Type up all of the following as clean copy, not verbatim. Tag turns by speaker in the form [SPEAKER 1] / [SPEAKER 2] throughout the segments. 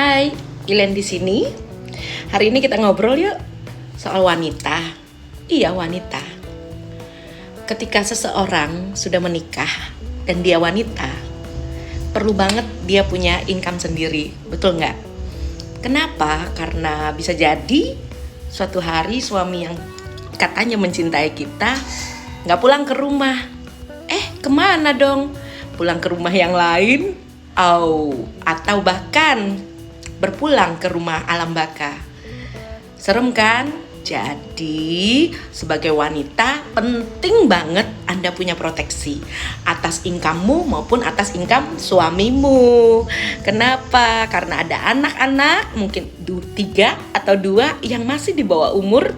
[SPEAKER 1] Hai, Ilen di sini. Hari ini kita ngobrol yuk soal wanita. Iya, wanita. Ketika seseorang sudah menikah dan dia wanita, perlu banget dia punya income sendiri, betul nggak? Kenapa? Karena bisa jadi suatu hari suami yang katanya mencintai kita nggak pulang ke rumah. Kemana dong? Pulang ke rumah yang lain? Atau bahkan berpulang ke rumah alam baka. Serem kan? Jadi sebagai wanita penting banget Anda punya proteksi atas income-mu maupun atas income suamimu. Kenapa? Karena ada anak-anak mungkin 3 atau 2 yang masih di bawah umur,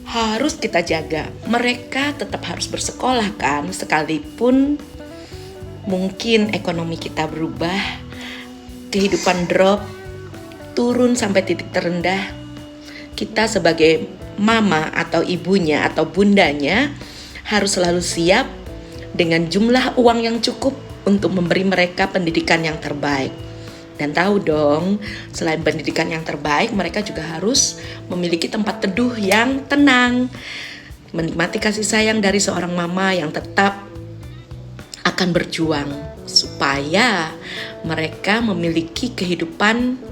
[SPEAKER 1] harus kita jaga. Mereka tetap harus bersekolah kan, sekalipun mungkin ekonomi kita berubah, kehidupan drop, turun sampai titik terendah. Kita sebagai mama atau ibunya atau bundanya harus selalu siap dengan jumlah uang yang cukup untuk memberi mereka pendidikan yang terbaik. Dan tahu dong, selain pendidikan yang terbaik, mereka juga harus memiliki tempat teduh yang tenang, menikmati kasih sayang dari seorang mama yang tetap akan berjuang supaya mereka memiliki kehidupan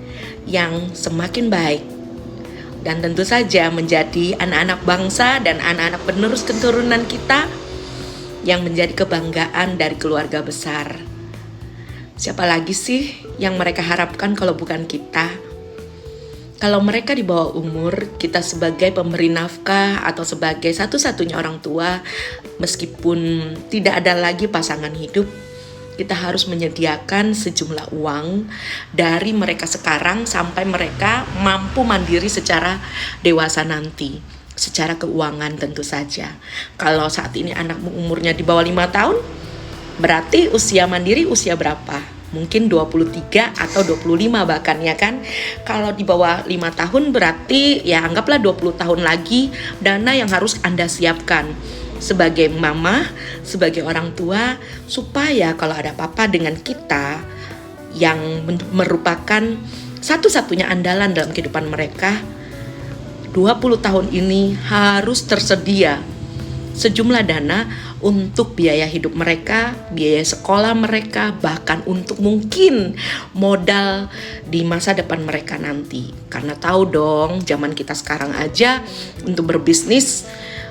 [SPEAKER 1] yang semakin baik, dan tentu saja menjadi anak-anak bangsa dan anak-anak penerus keturunan kita yang menjadi kebanggaan dari keluarga besar. Siapa lagi sih yang mereka harapkan kalau bukan kita? Kalau mereka di bawah umur, kita sebagai pemberi nafkah atau sebagai satu-satunya orang tua, meskipun tidak ada lagi pasangan hidup, kita harus menyediakan sejumlah uang dari mereka sekarang sampai mereka mampu mandiri secara dewasa nanti, secara keuangan tentu saja. Kalau saat ini anakmu umurnya di bawah 5 tahun, berarti usia mandiri usia berapa? Mungkin 23 atau 25 bahkan, ya kan? Kalau di bawah 5 tahun berarti ya anggaplah 20 tahun lagi dana yang harus Anda siapkan sebagai mama, sebagai orang tua, supaya kalau ada apa-apa dengan kita yang merupakan satu-satunya andalan dalam kehidupan mereka, 20 tahun ini harus tersedia sejumlah dana untuk biaya hidup mereka, biaya sekolah mereka, bahkan untuk mungkin modal di masa depan mereka nanti. Karena tahu dong, zaman kita sekarang aja untuk berbisnis,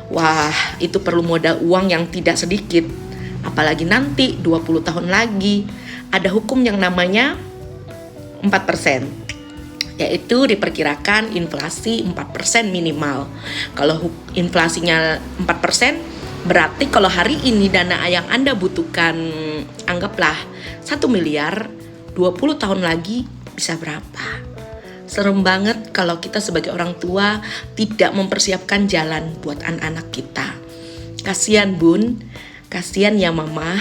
[SPEAKER 1] wah, itu perlu modal uang yang tidak sedikit. Apalagi nanti 20 tahun lagi ada hukum yang namanya 4%, yaitu diperkirakan inflasi 4% minimal. Kalau inflasinya 4%, berarti kalau hari ini dana yang Anda butuhkan anggaplah 1 miliar, 20 tahun lagi bisa berapa? Serem banget kalau kita sebagai orang tua tidak mempersiapkan jalan buat anak-anak kita. Kasian bun, kasian ya mama,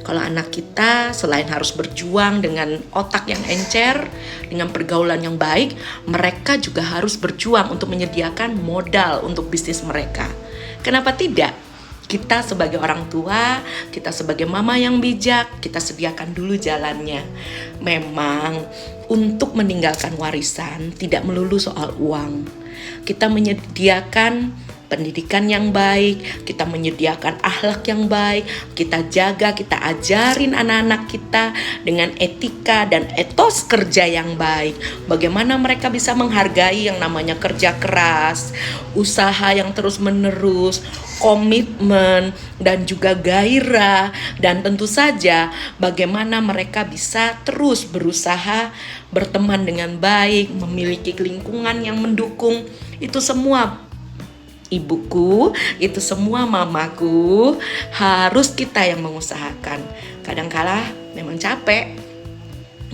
[SPEAKER 1] kalau anak kita selain harus berjuang dengan otak yang encer, dengan pergaulan yang baik, mereka juga harus berjuang untuk menyediakan modal untuk bisnis mereka. Kenapa tidak? Kita sebagai orang tua, kita sebagai mama yang bijak, kita sediakan dulu jalannya. Memang untuk meninggalkan warisan tidak melulu soal uang. Kita menyediakan pendidikan yang baik, kita menyediakan akhlak yang baik, kita jaga, kita ajarin anak-anak kita dengan etika dan etos kerja yang baik. Bagaimana mereka bisa menghargai yang namanya kerja keras, usaha yang terus-menerus, komitmen, dan juga gairah, dan tentu saja bagaimana mereka bisa terus berusaha berteman dengan baik, memiliki lingkungan yang mendukung. Itu semua ibuku, itu semua mamaku, harus kita yang mengusahakan. Kadangkala memang capek,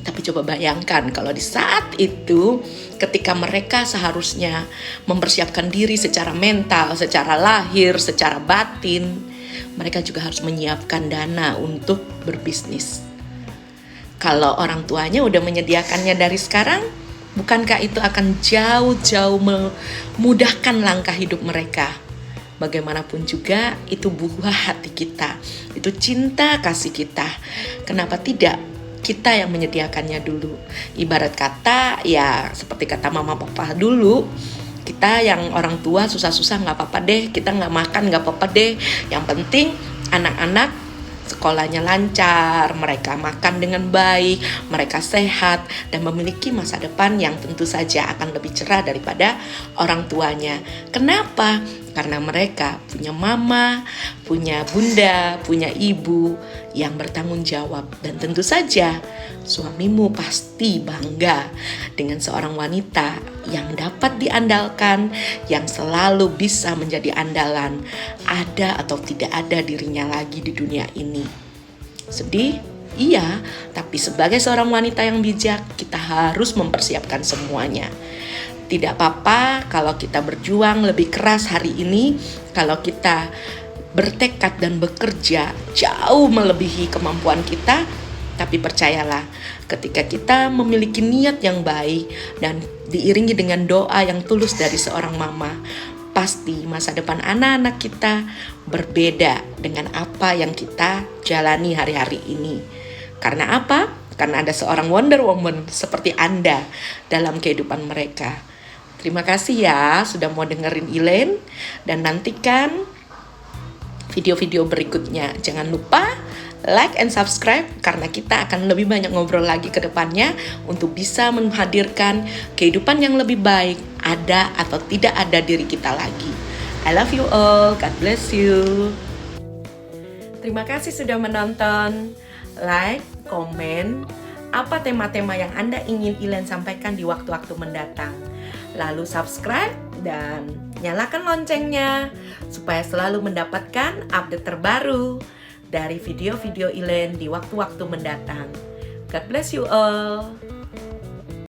[SPEAKER 1] tapi coba bayangkan kalau di saat itu ketika mereka seharusnya mempersiapkan diri secara mental, secara lahir, secara batin, mereka juga harus menyiapkan dana untuk berbisnis. Kalau orang tuanya udah menyediakannya dari sekarang, bukankah itu akan jauh-jauh memudahkan langkah hidup mereka? Bagaimanapun juga itu buah hati kita, itu cinta kasih kita. Kenapa tidak kita yang menyediakannya dulu. Ibarat kata ya seperti kata mama papa dulu, kita yang orang tua susah-susah nggak apa-apa deh, kita nggak makan nggak apa-apa deh, yang penting anak-anak sekolahnya lancar, mereka makan dengan baik, mereka sehat, dan memiliki masa depan yang tentu saja akan lebih cerah daripada orang tuanya. Kenapa? Karena mereka punya mama, punya bunda, punya ibu yang bertanggung jawab. Dan tentu saja suamimu pasti bangga dengan seorang wanita yang dapat diandalkan, yang selalu bisa menjadi andalan, ada atau tidak ada dirinya lagi di dunia ini. Sedih? Iya, tapi sebagai seorang wanita yang bijak, kita harus mempersiapkan semuanya. Tidak apa-apa kalau kita berjuang lebih keras hari ini, kalau kita bertekad dan bekerja jauh melebihi kemampuan kita, tapi percayalah, ketika kita memiliki niat yang baik dan diiringi dengan doa yang tulus dari seorang mama, pasti masa depan anak-anak kita berbeda dengan apa yang kita jalani hari-hari ini. Karena apa? Karena ada seorang Wonder Woman seperti Anda dalam kehidupan mereka. Terima kasih ya sudah mau dengerin Elaine, dan nantikan video-video berikutnya. Jangan lupa like and subscribe karena kita akan lebih banyak ngobrol lagi ke depannya untuk bisa menghadirkan kehidupan yang lebih baik, ada atau tidak ada diri kita lagi. I love you all, God bless you. Terima kasih sudah menonton. Like, komen, apa tema-tema yang Anda ingin Elaine sampaikan di waktu-waktu mendatang. Lalu subscribe dan nyalakan loncengnya supaya selalu mendapatkan update terbaru dari video-video Elaine di waktu-waktu mendatang. God bless you all.